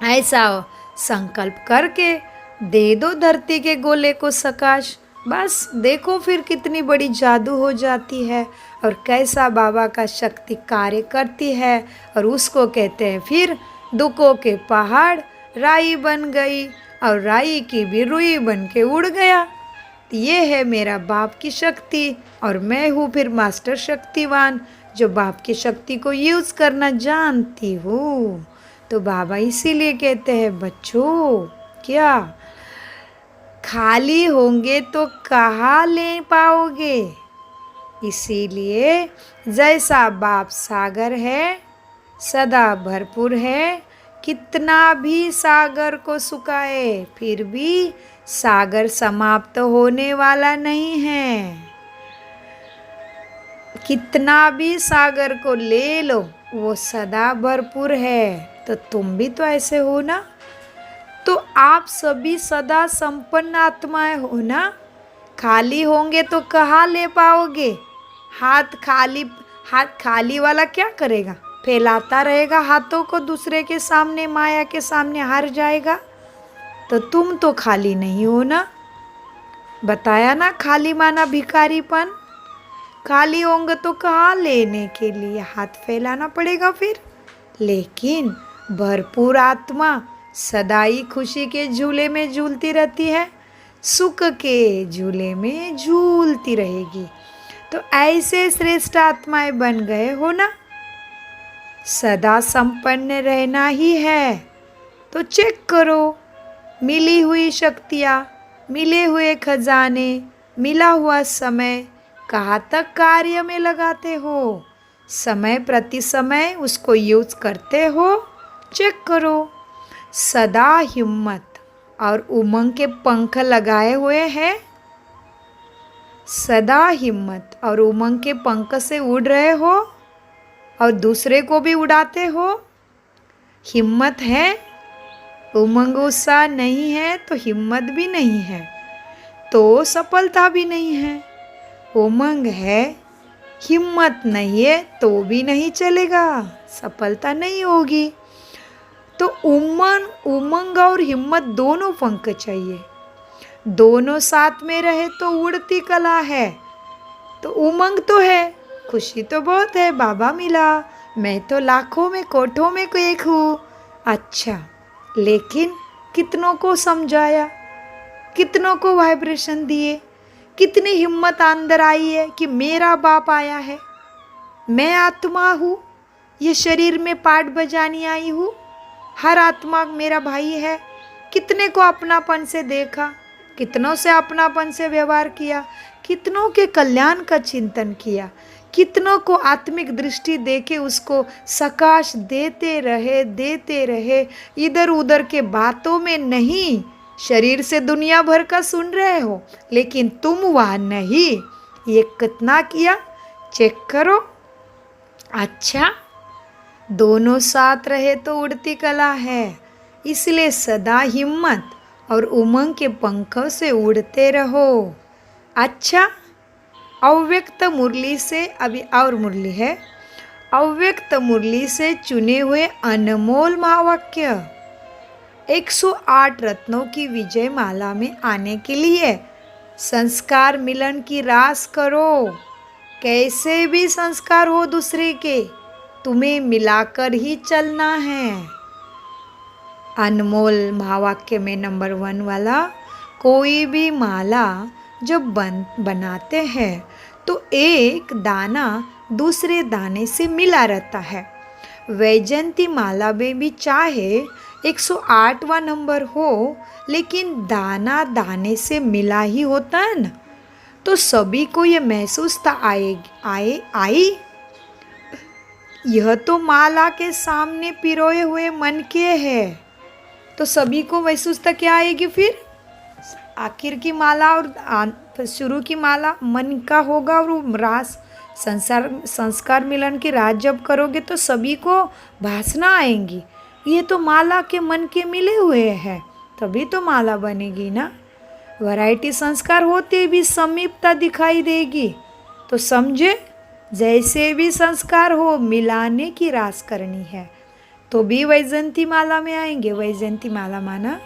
ऐसा संकल्प करके दे दो धरती के गोले को सकाश। बस देखो फिर कितनी बड़ी जादू हो जाती है और कैसा बाबा का शक्ति कार्य करती है। और उसको कहते हैं फिर दुखों के पहाड़ राई बन गई और राई की भी रुई बन के उड़ गया। ये है मेरा बाप की शक्ति और मैं हूँ फिर मास्टर शक्तिवान जो बाप की शक्ति को यूज़ करना जानती हूँ। तो बाबा इसीलिए कहते हैं बच्चों क्या खाली होंगे तो कहाँ ले पाओगे। इसीलिए जैसा बाप सागर है, सदा भरपूर है, कितना भी सागर को सुखाए फिर भी सागर समाप्त होने वाला नहीं है। कितना भी सागर को ले लो वो सदा भरपूर है। तो तुम भी तो ऐसे हो ना। तो आप सभी सदा संपन्न आत्माएं हो ना। खाली होंगे तो कहाँ ले पाओगे। हाथ खाली वाला क्या करेगा, फैलाता रहेगा हाथों को दूसरे के सामने, माया के सामने हार जाएगा। तो तुम तो खाली नहीं हो ना। बताया ना, खाली माना भिखारीपन। खाली होंगे तो कहाँ लेने के लिए हाथ फैलाना पड़ेगा फिर। लेकिन भरपूर आत्मा सदा ही खुशी के झूले में झूलती रहती है, सुख के झूले में झूलती रहेगी। तो ऐसे श्रेष्ठ आत्माएं बन गए हो ना। सदा संपन्न रहना ही है। तो चेक करो, मिली हुई शक्तियाँ, मिले हुए खजाने, मिला हुआ समय कहाँ तक कार्य में लगाते हो। समय प्रति समय उसको यूज करते हो। चेक करो। सदा हिम्मत और उमंग के पंख लगाए हुए हैं। सदा हिम्मत और उमंग के पंख से उड़ रहे हो और दूसरे को भी उड़ाते हो। हिम्मत है, उमंग उत्साह नहीं है तो हिम्मत भी नहीं है, तो सफलता भी नहीं है। उमंग है, हिम्मत नहीं है तो भी नहीं चलेगा, सफलता नहीं होगी। तो उमंग और हिम्मत दोनों पंख चाहिए। दोनों साथ में रहे तो उड़ती कला है। तो उमंग तो है, खुशी तो बहुत है, बाबा मिला, मैं तो लाखों में कोठों में को एक हूँ। अच्छा, लेकिन कितनों को समझाया, कितनों को वाइब्रेशन दिए, कितनी हिम्मत अंदर आई है कि मेरा बाप आया है, मैं आत्मा हूँ, ये शरीर में पार्ट बजानी आई हूँ, हर आत्मा मेरा भाई है। कितने को अपनापन से देखा, कितनों से अपनापन से व्यवहार किया, कितनों के कल्याण का चिंतन किया, कितनों को आत्मिक दृष्टि देके उसको सकाश देते रहे। इधर उधर के बातों में नहीं, शरीर से दुनिया भर का सुन रहे हो लेकिन तुम वहाँ नहीं। ये कितना किया, चेक करो। अच्छा, दोनों साथ रहे तो उड़ती कला है, इसलिए सदा हिम्मत और उमंग के पंखों से उड़ते रहो। अच्छा, अव्यक्त मुरली से अभी और मुरली है। अव्यक्त मुरली से चुने हुए अनमोल महावाक्य 108 रत्नों की विजय माला में आने के लिए संस्कार मिलन की रास करो। कैसे भी संस्कार हो दूसरे के, तुम्हें मिलाकर ही चलना है। अनमोल महावाक्य में नंबर 1 वाला, कोई भी माला जब बनाते हैं तो एक दाना दूसरे दाने से मिला रहता है। वैजयंती माला में भी चाहे 108वां नंबर हो लेकिन दाना दाने से मिला ही होता है ना। तो सभी को ये महसूस आई यह तो माला के सामने पिरोए हुए मन के है। तो सभी को महसूसता क्या आएगी फिर, आखिर की माला और शुरू की माला मन का होगा। और वो रास संस्कार मिलन की रात जब करोगे तो सभी को भासना आएंगी, ये तो माला के मन के मिले हुए हैं, तभी तो माला बनेगी ना। वैरायटी संस्कार होते भी समीपता दिखाई देगी। तो समझे, जैसे भी संस्कार हो मिलाने की रास करनी है तो भी वैजयंती माला में आएंगे। वैजयंती माला माना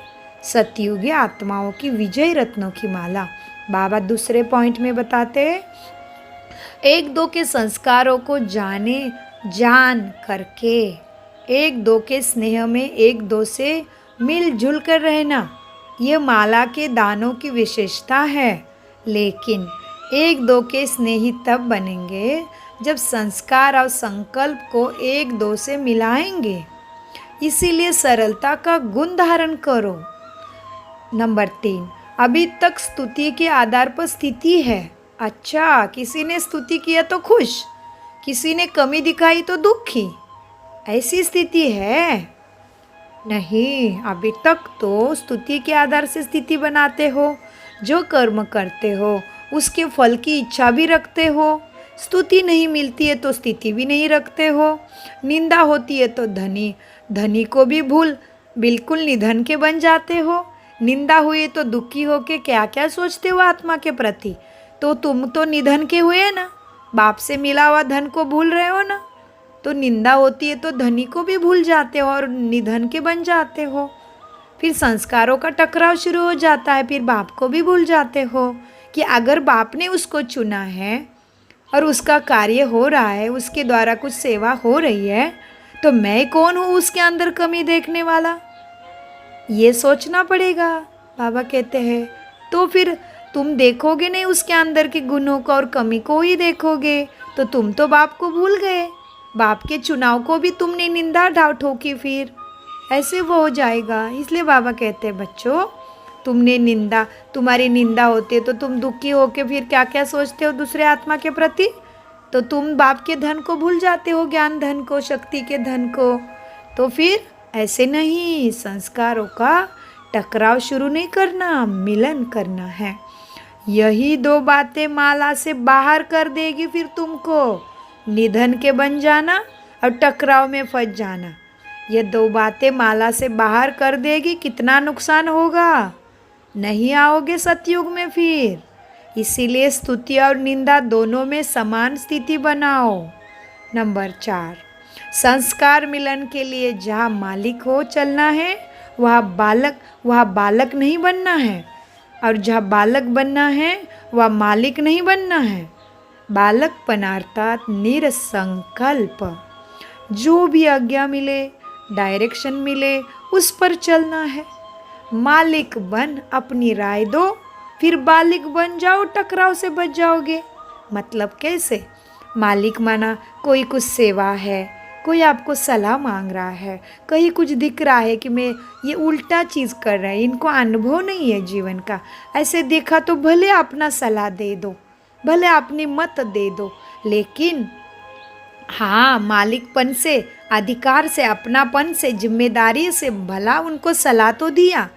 सतयुगी आत्माओं की विजय रत्नों की माला। बाबा दूसरे पॉइंट में बताते हैं, एक दो के संस्कारों को जान करके, एक दो के स्नेह में एक दो से मिलजुल कर रहना, ये माला के दानों की विशेषता है। लेकिन एक दो के स्नेही तब बनेंगे जब संस्कार और संकल्प को एक दो से मिलाएंगे। इसीलिए सरलता का गुण धारण करो। नंबर 3, अभी तक स्तुति के आधार पर स्थिति है। अच्छा, किसी ने स्तुति किया तो खुश, किसी ने कमी दिखाई तो दुखी, ऐसी स्थिति है। नहीं, अभी तक तो स्तुति के आधार से स्थिति बनाते हो। जो कर्म करते हो उसके फल की इच्छा भी रखते हो। स्तुति नहीं मिलती है तो स्थिति भी नहीं रखते हो। निंदा होती है तो धनी धनी को भी भूल बिल्कुल निधन के बन जाते हो। निंदा हुई तो दुखी हो के क्या क्या सोचते हो आत्मा के प्रति। तो तुम तो निधन के हुए ना, बाप से मिला हुआ धन को भूल रहे हो ना। तो निंदा होती है तो धनी को भी भूल जाते हो और निधन के बन जाते हो। फिर संस्कारों का टकराव शुरू हो जाता है, फिर बाप को भी भूल जाते हो कि अगर बाप ने उसको चुना है और उसका कार्य हो रहा है, उसके द्वारा कुछ सेवा हो रही है, तो मैं कौन हूँ उसके अंदर कमी देखने वाला। ये सोचना पड़ेगा, बाबा कहते हैं। तो फिर तुम देखोगे नहीं उसके अंदर के गुणों को और कमी को ही देखोगे, तो तुम तो बाप को भूल गए। बाप के चुनाव को भी तुमने निंदा ढाव ठोकी, फिर ऐसे वो हो जाएगा। इसलिए बाबा कहते हैं बच्चों, तुमने निंदा तुम्हारी निंदा होती है तो तुम दुखी होके फिर क्या क्या सोचते हो दूसरे आत्मा के प्रति। तो तुम बाप के धन को भूल जाते हो, ज्ञान धन को, शक्ति के धन को। तो फिर ऐसे नहीं, संस्कारों का टकराव शुरू नहीं करना, मिलन करना है। यही दो बातें माला से बाहर कर देगी फिर तुमको, निधन के बन जाना और टकराव में फंस जाना। ये दो बातें माला से बाहर कर देगी, कितना नुकसान होगा। नहीं आओगे सतयुग में फिर। इसीलिए स्तुति और निंदा दोनों में समान स्थिति बनाओ। नंबर 4, संस्कार मिलन के लिए जहाँ मालिक हो चलना है, वह बालक नहीं बनना है। और जहाँ बालक बनना है वह मालिक नहीं बनना है। बालकपन अर्थात निरसंकल्प। जो भी आज्ञा मिले, डायरेक्शन मिले, उस पर चलना है। मालिक बन अपनी राय दो, फिर बालिक बन जाओ, टकराव से बच जाओगे। मतलब कैसे? मालिक माना कोई कुछ सेवा है, कोई आपको सलाह मांग रहा है, कहीं कुछ दिख रहा है कि मैं ये उल्टा चीज़ कर रहा है, इनको अनुभव नहीं है जीवन का। ऐसे देखा तो भले अपना सलाह दे दो, भले अपनी मत दे दो, लेकिन हाँ, मालिकपन से, अधिकार से, अपनापन से, जिम्मेदारी से भला उनको सलाह तो दिया,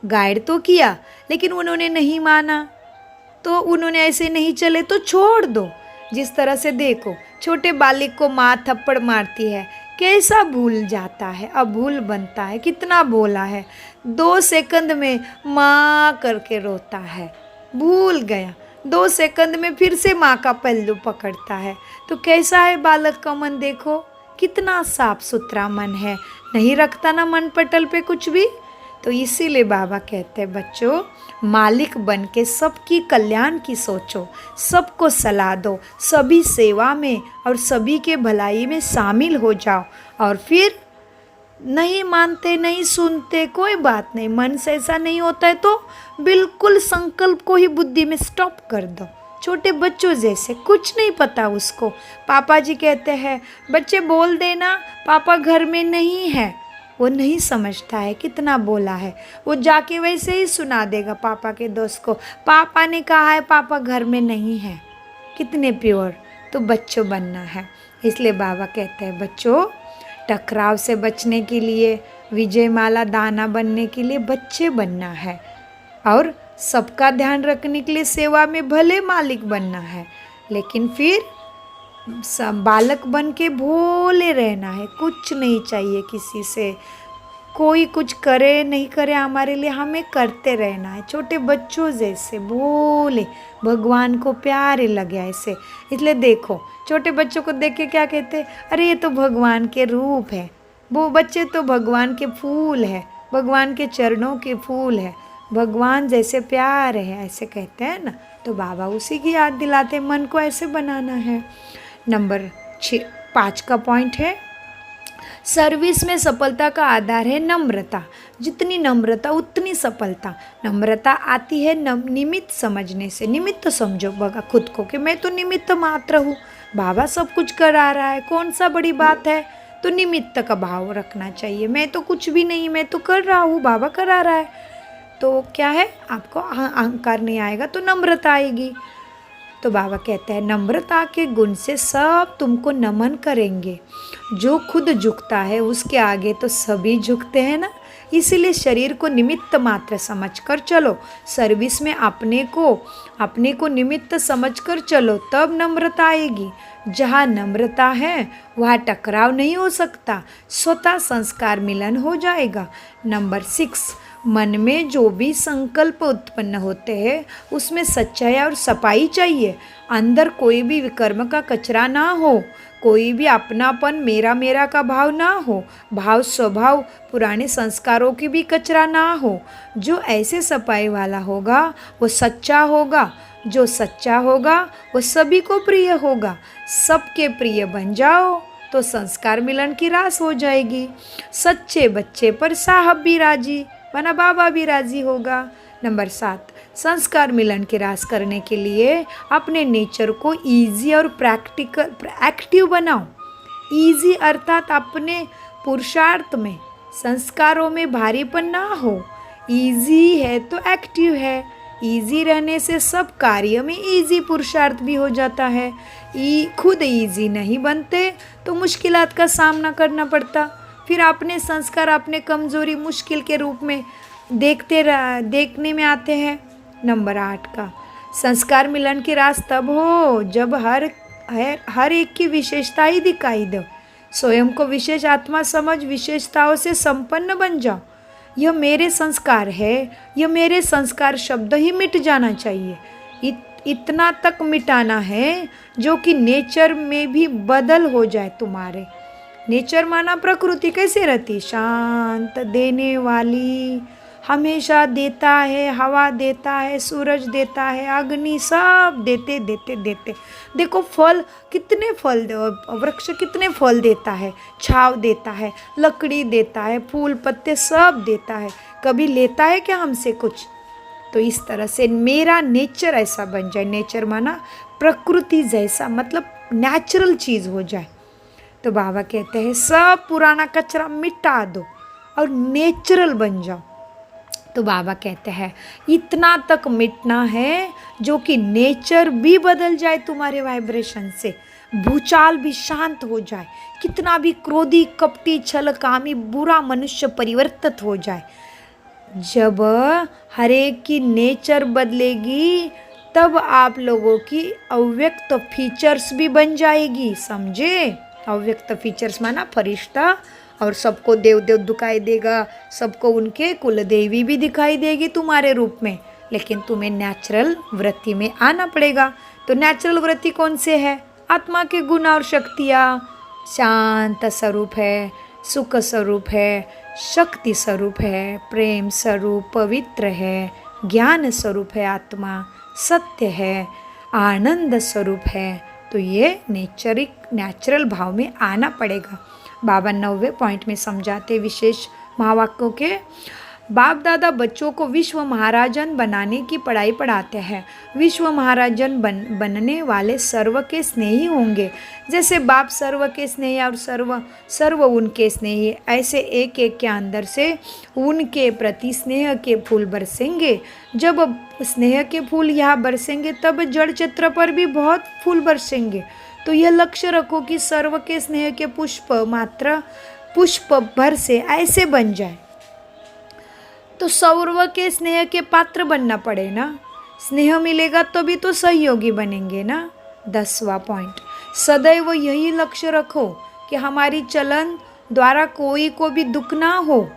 गाइड तो किया, लेकिन उन्होंने नहीं माना। तो उन्होंने ऐसे नहीं चले तो छोड़ दो। जिस तरह से देखो, छोटे बालिक को माँ थप्पड़ मारती है, कैसा भूल जाता है, अभूल बनता है, कितना भोला है, 2 सेकंड में माँ करके रोता है, भूल गया। 2 सेकंड में फिर से माँ का पल्लू पकड़ता है। तो कैसा है बालक का मन, देखो कितना साफ सुथरा मन है, नहीं रखता ना मन पटल पे कुछ भी। तो इसीलिए बाबा कहते हैं बच्चों, मालिक बन के सबकी कल्याण की सोचो, सबको सलाह दो, सभी सेवा में और सभी के भलाई में शामिल हो जाओ। और फिर नहीं मानते, नहीं सुनते, कोई बात नहीं, मन से ऐसा नहीं होता है तो बिल्कुल संकल्प को ही बुद्धि में स्टॉप कर दो। छोटे बच्चों जैसे, कुछ नहीं पता उसको। पापा जी कहते हैं बच्चे बोल देना पापा घर में नहीं है, वो नहीं समझता है कितना बोला है, वो जाके वैसे ही सुना देगा पापा के दोस्त को, पापा ने कहा है पापा घर में नहीं है। कितने प्योर। तो बच्चों बनना है। इसलिए बाबा कहते हैं बच्चों, टकराव से बचने के लिए, विजय माला दाना बनने के लिए बच्चे बनना है। और सबका ध्यान रखने के लिए सेवा में भले मालिक बनना है, लेकिन फिर बालक बन के भोले रहना है। कुछ नहीं चाहिए किसी से, कोई कुछ करे नहीं करे हमारे लिए, हमें करते रहना है। छोटे बच्चों जैसे भोले, भगवान को प्यारे लगे ऐसे। इसलिए देखो, छोटे बच्चों को देख के क्या कहते हैं, अरे ये तो भगवान के रूप है, वो बच्चे तो भगवान के फूल है, भगवान के चरणों के फूल है, भगवान जैसे प्यार है, ऐसे कहते हैं ना। तो बाबा उसी की याद दिलाते, मन को ऐसे बनाना है। नंबर 5 का पॉइंट है, सर्विस में सफलता का आधार है नम्रता। जितनी नम्रता उतनी सफलता। नम्रता आती है निमित्त समझने से। निमित्त समझो बगा खुद को कि मैं तो निमित्त मात्र हूँ, बाबा सब कुछ करा रहा है, कौन सा बड़ी बात है। तो निमित्त का भाव रखना चाहिए, मैं तो कुछ भी नहीं, मैं तो कर रहा हूँ, बाबा करा रहा है। तो क्या है, आपको अहंकार नहीं आएगा तो नम्रता आएगी। तो बाबा कहते हैं नम्रता के गुण से सब तुमको नमन करेंगे। जो खुद झुकता है उसके आगे तो सभी झुकते हैं ना। इसीलिए शरीर को निमित्त मात्र समझकर चलो। सर्विस में अपने को निमित्त समझकर चलो, तब नम्रता आएगी। जहाँ नम्रता है वहाँ टकराव नहीं हो सकता, स्वतः संस्कार मिलन हो जाएगा। नंबर 6, मन में जो भी संकल्प उत्पन्न होते हैं उसमें सच्चाई और सफाई चाहिए। अंदर कोई भी विकर्म का कचरा ना हो, कोई भी अपनापन मेरा मेरा का भाव ना हो, भाव स्वभाव पुराने संस्कारों की भी कचरा ना हो। जो ऐसे सफाई वाला होगा वो सच्चा होगा, जो सच्चा होगा वो सभी को प्रिय होगा। सबके प्रिय बन जाओ तो संस्कार मिलन की रास हो जाएगी। सच्चे बच्चे पर साहब भी राजी, वरना बाबा भी राजी होगा। नंबर 7, संस्कार मिलन की रास करने के लिए अपने नेचर को इजी और प्रैक्टिकल एक्टिव बनाओ। इजी अर्थात अपने पुरुषार्थ में संस्कारों में भारीपन ना हो। इजी है तो एक्टिव है। इजी रहने से सब कार्य में इजी पुरुषार्थ भी हो जाता है। खुद इजी नहीं बनते तो मुश्किलात का सामना करना पड़ता। फिर अपने संस्कार अपने कमजोरी मुश्किल के रूप में देखने में आते हैं। नंबर 8 का संस्कार मिलन की रास तब हो जब हर एक की विशेषता ही दिखाई दो। स्वयं को विशेष आत्मा समझ विशेषताओं से संपन्न बन जाओ। यह मेरे संस्कार है, यह मेरे संस्कार शब्द ही मिट जाना चाहिए। इतना तक मिटाना है जो कि नेचर में भी बदल हो जाए तुम्हारे। नेचर माना प्रकृति कैसे रहती, शांत, देने वाली, हमेशा देता है, हवा देता है, सूरज देता है, अग्नि, सब देते देते देते। देखो फल कितने वृक्ष कितने फल देता है, छाव देता है, लकड़ी देता है, फूल पत्ते सब देता है। कभी लेता है क्या हमसे कुछ? तो इस तरह से मेरा नेचर ऐसा बन जाए। नेचर माना प्रकृति जैसा, मतलब नेचुरल चीज़ हो जाए। तो बाबा कहते हैं सब पुराना कचरा मिटा दो और नेचुरल बन जाओ। तो बाबा कहते हैं इतना तक मिटना है जो कि नेचर भी बदल जाए तुम्हारे वाइब्रेशन से, भूचाल भी शांत हो जाए, कितना भी क्रोधी, कपटी, छलकामी, बुरा मनुष्य परिवर्तित हो जाए। जब हर एक की नेचर बदलेगी तब आप लोगों की अव्यक्त फीचर्स भी बन जाएगी, समझे? अव्यक्त फीचर्स माना फरिश्ता, और सबको देव देव दिखाई देगा, सबको उनके कुल देवी भी दिखाई देगी तुम्हारे रूप में। लेकिन तुम्हें नेचुरल वृत्ति में आना पड़ेगा। तो नेचुरल वृत्ति कौन से है? आत्मा के गुण और शक्तियाँ। शांत स्वरूप है, सुख स्वरूप है, शक्ति स्वरूप है, प्रेम स्वरूप, पवित्र है, ज्ञान स्वरूप है, आत्मा सत्य है, आनंद स्वरूप है। तो ये नेचुरल भाव में आना पड़ेगा। बाबा 9वें पॉइंट में समझाते विशेष महावाक्यों के। बाप दादा बच्चों को विश्व महाराजन बनाने की पढ़ाई पढ़ाते हैं। विश्व महाराजन बनने वाले सर्व के स्नेही होंगे। जैसे बाप सर्व के स्नेही और सर्व उनके स्नेही, ऐसे एक एक के अंदर से उनके प्रति स्नेह के फूल बरसेंगे। जब स्नेह के फूल यहाँ बरसेंगे तब जड़ चित्र पर भी बहुत फूल बरसेंगे। तो यह लक्ष्य रखो कि सर्व के स्नेह के पुष्प भर से ऐसे बन जाए। तो सर्व के स्नेह के पात्र बनना पड़े ना। स्नेह मिलेगा तो भी तो सहयोगी बनेंगे ना। 10वां पॉइंट, सदैव यही लक्ष्य रखो कि हमारी चलन द्वारा कोई को भी दुख ना हो।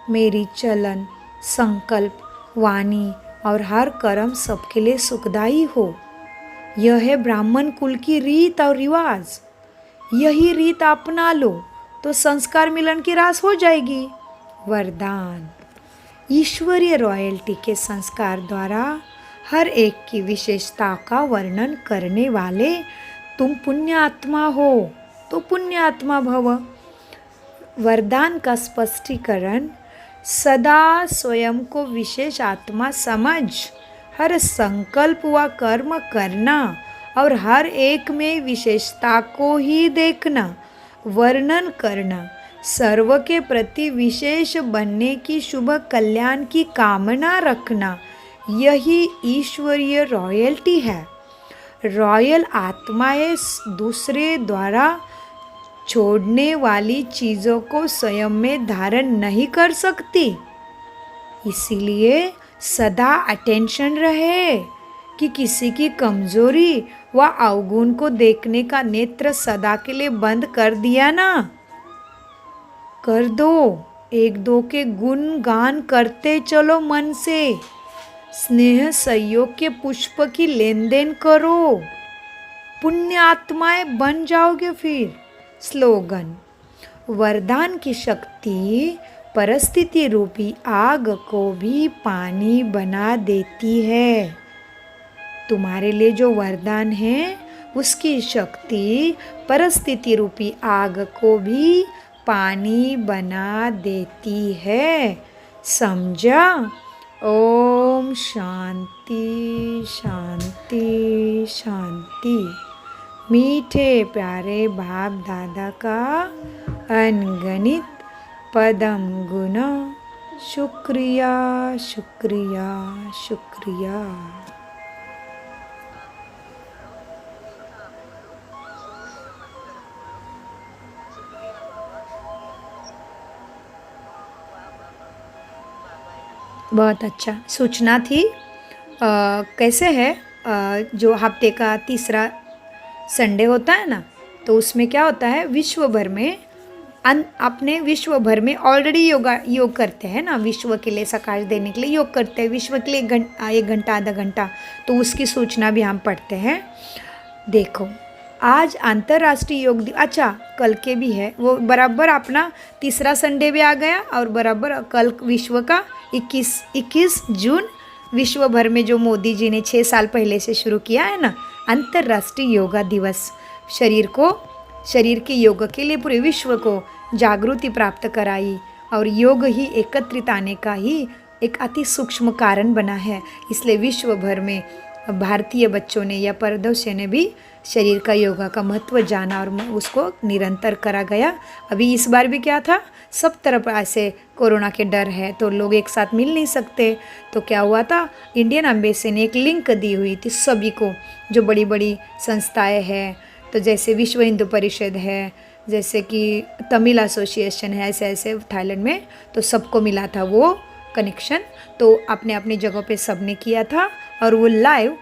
मेरी चलन, संकल्प, वाणी और हर कर्म सबके लिए सुखदायी हो। यह है ब्राह्मण कुल की रीत और रिवाज। यही रीत अपना लो तो संस्कार मिलन की रास हो जाएगी। वरदान, ईश्वरीय रॉयल्टी के संस्कार द्वारा हर एक की विशेषता का वर्णन करने वाले तुम पुण्य आत्मा हो, तो पुण्य आत्मा भव। वरदान का स्पष्टीकरण, सदा स्वयं को विशेष आत्मा समझ, हर संकल्प व कर्म करना और हर एक में विशेषता को ही देखना, वर्णन करना, सर्व के प्रति विशेष बनने की शुभ कल्याण की कामना रखना, यही ईश्वरीय रॉयल्टी है। रॉयल आत्माएं दूसरे द्वारा छोड़ने वाली चीज़ों को स्वयं में धारण नहीं कर सकती। इसीलिए सदा अटेंशन रहे कि किसी की कमजोरी व अवगुण को देखने का नेत्र सदा के लिए बंद कर दिया ना, कर दो। एक दो के गुण गान करते चलो मन से, स्नेह सहयोग के पुष्प की लेन देन करो, पुण्य आत्माएं बन जाओगे फिर। स्लोगन, वरदान की शक्ति परिस्थिति रूपी आग को भी पानी बना देती है। तुम्हारे लिए जो वरदान है उसकी शक्ति परिस्थिति रूपी आग को भी पानी बना देती है। समझा? ओम शांति शांति शांति। मीठे प्यारे बाप दादा का अनगणित पदम गुण शुक्रिया शुक्रिया शुक्रिया। बहुत अच्छा सूचना थी। कैसे है, जो हफ्ते का तीसरा संडे होता है ना, तो उसमें क्या होता है, विश्व भर में अपने विश्व भर में ऑलरेडी योग करते हैं ना, विश्व के लिए सकाश देने के लिए योग करते हैं, विश्व के लिए एक घंटा आधा घंटा, तो उसकी सूचना भी हम पढ़ते हैं। देखो, आज अंतर्राष्ट्रीय योग दिवस, अच्छा कल के भी है, वो बराबर अपना तीसरा संडे भी आ गया, और बराबर कल विश्व का 21 जून विश्व भर में जो मोदी जी ने 6 साल पहले से शुरू किया है ना, अंतर्राष्ट्रीय योगा दिवस, शरीर के योग के लिए पूरे विश्व को जागृति प्राप्त कराई, और योग ही एकत्रित आने का ही एक अति सूक्ष्म कारण बना है। इसलिए विश्व भर में भारतीय बच्चों ने या परदेशियों ने भी शरीर का योगा का महत्व जाना और उसको निरंतर करा गया। अभी इस बार भी क्या था, सब तरफ ऐसे कोरोना के डर है तो लोग एक साथ मिल नहीं सकते, तो क्या हुआ था, इंडियन एम्बेसी ने एक लिंक दी हुई थी सभी को, जो बड़ी बड़ी संस्थाएं हैं, तो जैसे विश्व हिंदू परिषद है, जैसे कि तमिल एसोसिएशन है, ऐसे ऐसे थाईलैंड में, तो सबको मिला था वो कनेक्शन। तो अपने अपनी जगहों पे सबने किया था, और वो लाइव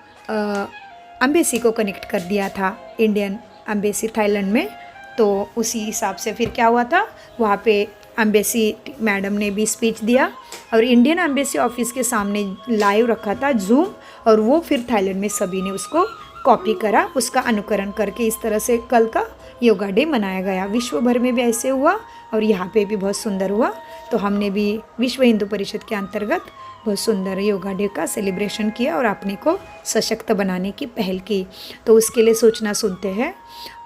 एम्बेसी को कनेक्ट कर दिया था, इंडियन एम्बेसी थाईलैंड में। तो उसी हिसाब से फिर क्या हुआ था, वहाँ पे एम्बेसी मैडम ने भी स्पीच दिया, और इंडियन एम्बेसी ऑफिस के सामने लाइव रखा था जूम, और वो फिर थाईलैंड में सभी ने उसको कॉपी करा, उसका अनुकरण करके इस तरह से कल का योगा डे मनाया गया। विश्व भर में भी ऐसे हुआ, और यहाँ पे भी बहुत सुंदर हुआ। तो हमने भी विश्व हिंदू परिषद के अंतर्गत बहुत सुंदर योगा डे का सेलिब्रेशन किया और अपने को सशक्त बनाने की पहल की। तो उसके लिए सूचना सुनते हैं।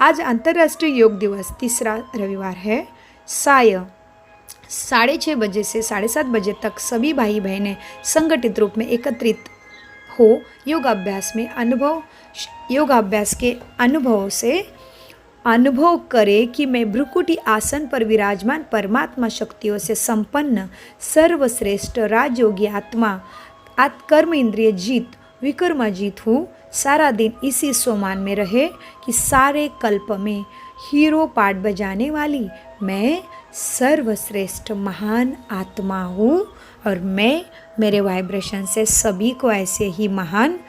आज अंतर्राष्ट्रीय योग दिवस तीसरा रविवार है। 6:30 बजे से 7:30 बजे तक सभी भाई बहनें संगठित रूप में एकत्रित हो योगाभ्यास के अनुभव से अनुभव करे कि मैं भ्रुकुटी आसन पर विराजमान परमात्मा शक्तियों से संपन्न सर्वश्रेष्ठ राजयोगी आत्मा कर्म इंद्रिय जीत विकर्मा जीत हूँ। सारा दिन इसी सोमान में रहे कि सारे कल्प में हीरो पार्ट बजाने वाली मैं सर्वश्रेष्ठ महान आत्मा हूँ, और मैं मेरे वाइब्रेशन से सभी को ऐसे ही महान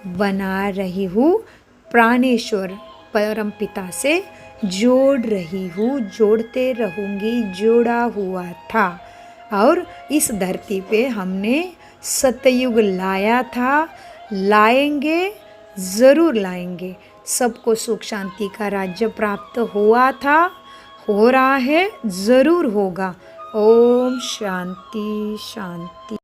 बना रही हूँ। प्राणेश्वर परम पिता से जोड़ रही हूँ, जोड़ते रहूँगी, जोड़ा हुआ था। और इस धरती पे हमने सतयुग लाया था, लाएंगे, ज़रूर लाएंगे। सबको सुख शांति का राज्य प्राप्त हुआ था, हो रहा है, ज़रूर होगा। ओम शांति शांति।